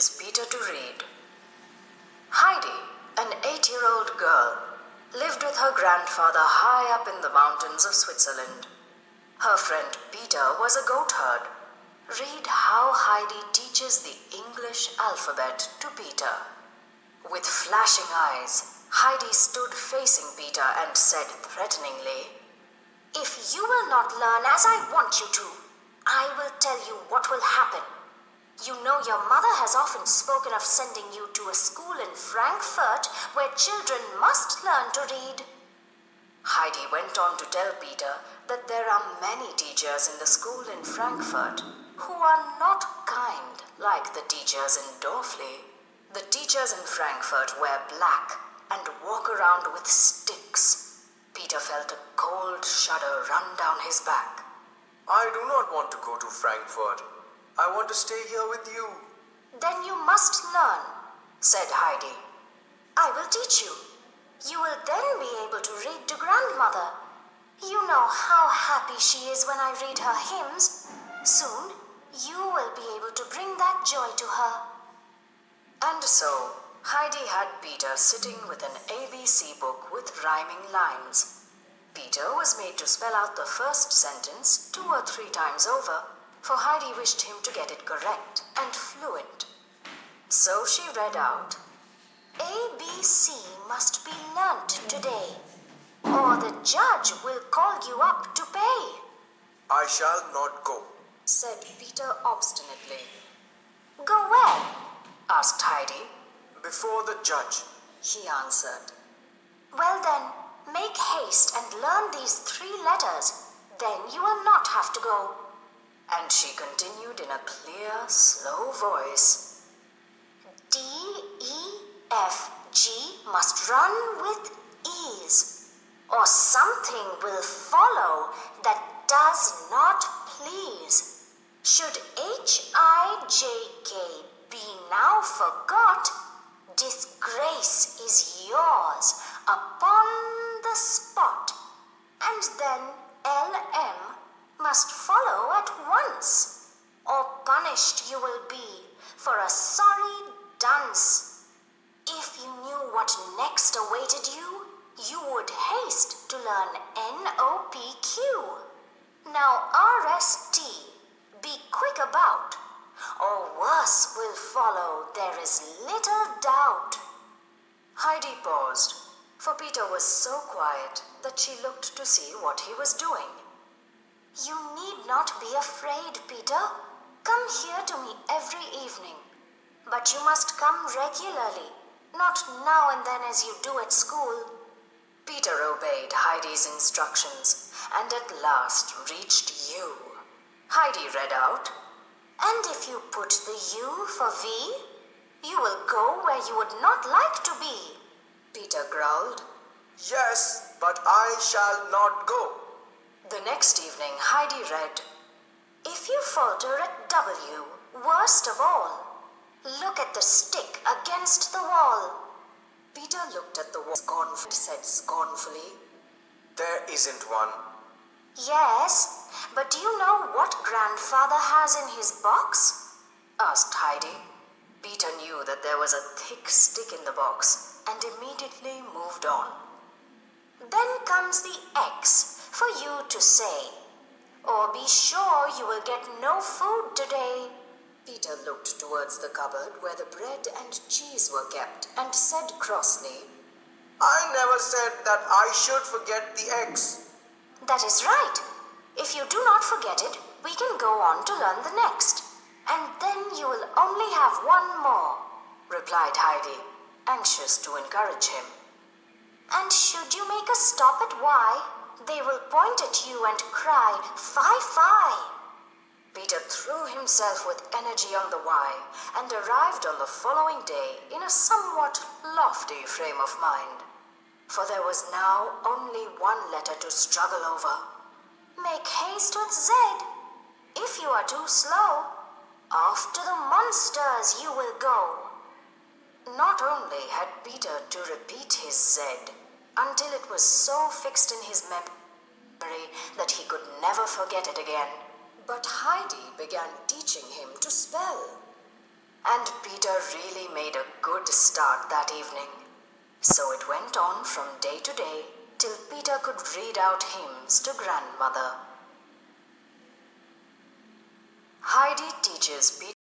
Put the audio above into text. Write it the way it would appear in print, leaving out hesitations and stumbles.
teaches Peter to read. Heidi, an 8-year-old girl, lived with her grandfather high up in the mountains of Switzerland. Her friend Peter was a goat herd. Read how Heidi teaches the English alphabet to Peter. With flashing eyes, Heidi stood facing Peter and said threateningly, "If you will not learn as I want you to, I will tell you what will happen. You know your mother has often spoken of sending you to a school in Frankfurt where children must learn to read." Heidi went on to tell Peter that there are many teachers in the school in Frankfurt who are not kind like the teachers in Dorfli. The teachers in Frankfurt wear black and walk around with sticks. Peter felt a cold shudder run down his back. "I do not want to go to Frankfurt. I want to stay here with you." "Then you must learn," said Heidi. "I will teach you. You will then be able to read to grandmother. You know how happy she is when I read her hymns. Soon, you will be able to bring that joy to her." And so, Heidi had Peter sitting with an ABC book with rhyming lines. Peter was made to spell out the first sentence 2 or 3 times over, for Heidi wished him to get it correct and fluent. So she read out, "ABC must be learnt today, or the judge will call you up to pay." "I shall not go," said Peter obstinately. "Go where?" asked Heidi. "Before the judge," he answered. "Well then, make haste and learn these 3 letters. Then you will not have to go." And she continued in a clear, slow voice. "D, E, F, G must run with ease, or something will follow that does not please. Should H, I, J, K be now forgot, disgrace is yours upon the spot. And then L, M must follow at once, or punished you will be for a sorry dunce. If you knew what next awaited you, you would haste to learn NOPQ. Now RST, be quick about, or worse will follow, there is little doubt." Heidi paused, for Peter was so quiet that she looked to see what he was doing. "You need not be afraid, Peter. Come here to me every evening. But you must come regularly, not now and then as you do at school." Peter obeyed Heidi's instructions and at last reached U. Heidi read out, "And if you put the U for V, you will go where you would not like to be." Peter growled, "Yes, but I shall not go." The next evening, Heidi read, "If you falter at W, worst of all, look at the stick against the wall." Peter looked at the wall and said scornfully, "There isn't one." "Yes, but do you know what grandfather has in his box?" asked Heidi. Peter knew that there was a thick stick in the box and immediately moved on. "Then comes the X for you to say, or be sure you will get no food today." Peter looked towards the cupboard where the bread and cheese were kept and said crossly, "I never said that I should forget the X." "That is right. If you do not forget it, we can go on to learn the next. And then you will only have one more," replied Heidi, anxious to encourage him. "And should you make a stop at Y, they will point at you and cry, 'Fie, fie!'" Peter threw himself with energy on the Y and arrived on the following day in a somewhat lofty frame of mind. For there was now only one letter to struggle over. "Make haste with Z. If you are too slow, off to the monsters you will go." Not only had Peter to repeat his Z until it was so fixed in his memory that he could never forget it again, but Heidi began teaching him to spell. And Peter really made a good start that evening. So it went on from day to day till Peter could read out hymns to grandmother. Heidi teaches Peter